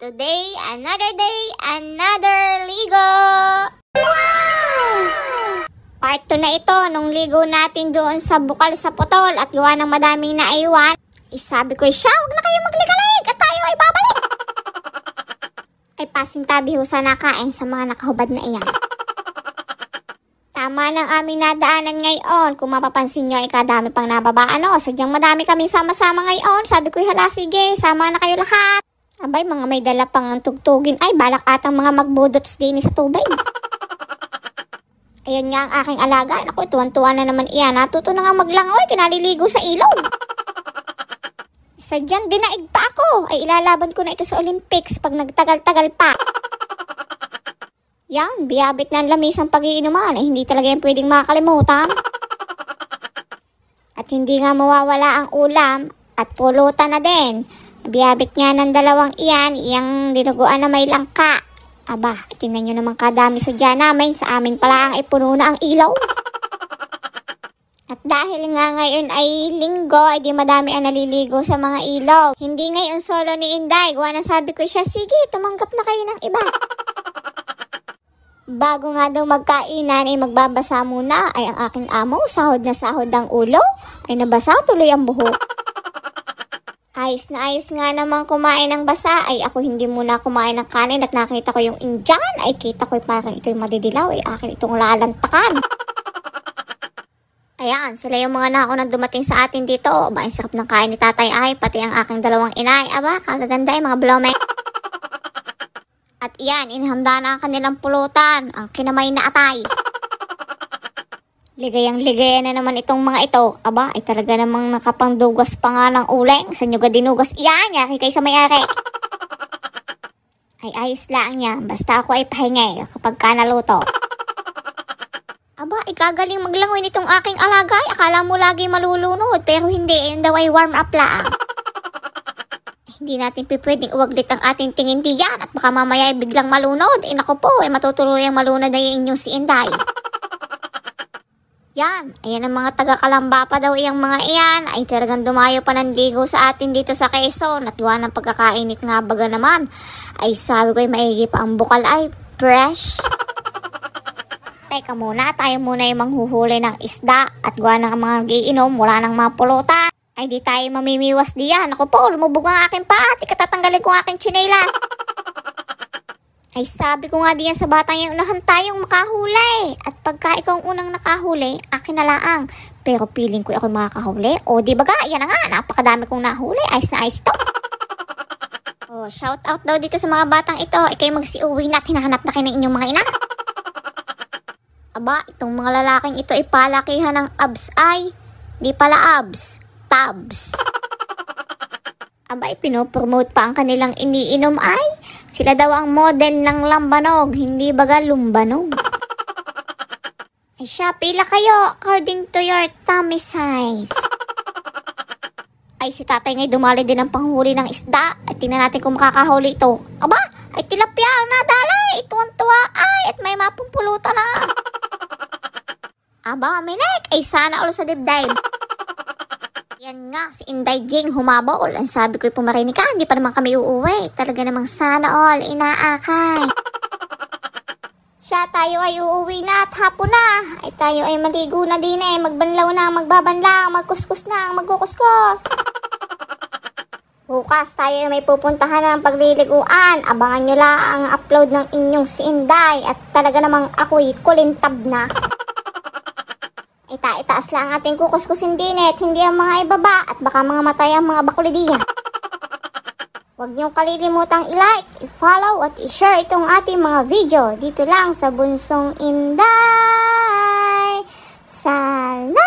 Today, another day, another ligo! Wow! Part 2 na ito nung ligo natin doon sa bukal sa putol at gawa ng madaming naiwan. Sabi ko siya, huwag na kayo magligalig at tayo ay babalik! Ay pasintabi ho sa nakain sa mga nakahubad na iyan. Tama ng aming nadaanan ngayon. Kung mapapansin nyo ay kadami pang nababaan. Sadyang madami kaming sama-sama ngayon. Sabi ko, hala sige, sama na kayo lahat. Abay, mga may dala pang tugtugin. Ay, balak atang mga magbudots din sa tubig. Ayan nga ang aking alaga. Naku, tuwan-tuwa na naman iyan. Natuto na nga maglangoy, kinaliligo sa ilog. Sadyang dinaig pa ako. Ay, ilalaban ko na ito sa Olympics pag nagtagal-tagal pa. Yan, biyabit na ang lamisang pag-iinuman. Ay, hindi talaga yan pwedeng makakalimutan. At hindi nga mawawala ang ulam at pulutan na din. Biyabit nga ng dalawang iyan, iyang dinuguan na may langka. Aba, tingnan nyo naman kadami sa dyan namin. Sa amin pala ang ipuno na ang ilaw. At dahil nga ngayon ay linggo, ay di madami ang naliligo sa mga ilaw. Hindi ngayon solo ni Inday. Gawa na sabi ko siya, sige, tumanggap na kayo ng iba. Bago nga daw magkainan ay magbabasa muna ay ang aking amo, sahod na sahod ang ulo, ay nabasa tuloy ang buhok. Ayos na ayos nga naman kumain ng basa, ay ako hindi muna kumain ng kanin at nakita ko yung Indian, ay kita ko parang ito'y madidilaw, ay akin itong lalantakan. Ayan, sila yung mga naunang dumating sa atin dito, aba, ang sarap ng kain ni tatay ay, pati ang aking dalawang inay, aba, kagaganda ay mga blome. At iyan, inihanda na ang kanilang pulutan, ang kinamay na atay. Ligayang-ligaya na naman itong mga ito. Aba, ay talaga namang nakapangdugas pa nga ng uling. Sa nyo dinugas, iyan, yaki kayo sa may-ari. Ay ayos lang yan, basta ako ay pahingi kapag ka naluto. Aba, ikagaling maglangoy nitong aking alagay. Akala mo lagi malulunod, pero hindi, ayun daw ay warm up lang. Hindi natin pwedeng uwaglit ang ating tingin diyan at baka mamaya ay biglang malunod. Naku po, ay matutuluyang malunod na yung inyong si Inday. Yan, ayan ang mga taga-Kalamba pa daw iyang mga iyan. Ay talagang dumayo pa ng ligo sa atin dito sa Quezon. At gawa ng pagkakainit nga baga naman. Ay sabi ko ay maigi pa ang bukal ay fresh. Teka muna, tayo muna yung manghuhuli ng isda. At gawa ng mga nagiinom, wala ng mga pulutan. Ay di tayo mamimiwas diyan. Ako po, lumubog ang aking paa. Ikatatanggalin ko ang aking tsinela. Ay sabi ko nga diyan sa batang yung unahan tayong makahuli. At pagka ikaw ang unang nakahuli, akin na laang. Pero piling ko ako makakahuli. O di baga, yan na nga, napakadami kong nahuli. Ayos na ayos to. Oh, shout out daw dito sa mga batang ito. Ikay magsiuwi na at hinahanap na kayo ng inyong mga ina. Aba, itong mga lalaking ito ay palakihan ng abs ay. Di pala abs. Tabs. Abay, pinopromote pa ang kanilang iniinom ay sila daw ang model ng lambanog, hindi baga lumbanog. Ay siya, pila kayo according to your tummy size. Ay si tatay ngay dumali din ang panghuli ng isda. At tingnan natin kung makakahuli ito. Aba, ay tilapia ang nadalay. Tuwan-tuwa ay at may mapumpulutan na. Aba, minek, ay sana ulo sa dibdib. Yan nga, si Inday Jing humabol. Ang sabi ko'y pumarinig ka, hindi pa naman kami uuwi. Talaga namang sana all, inaakay. Siya, tayo ay uuwi na at hapon na. Ay tayo ay maligo na din magbanlaw na, magbabanlaw, magkuskus na, magkukuskus. Bukas tayo ay may pupuntahan ng pagliliguan. Abangan nyo lang ang upload ng inyong si Inday. At talaga namang ako'y kulintab na. Itaas lang ang ating kukuskusin din hindi ang mga ibaba at baka mga matay ang mga bakulidiyan. Huwag niyong kalilimutang i-like, i-follow at i-share itong ating mga video dito lang sa Bunsong Inday. Salamat!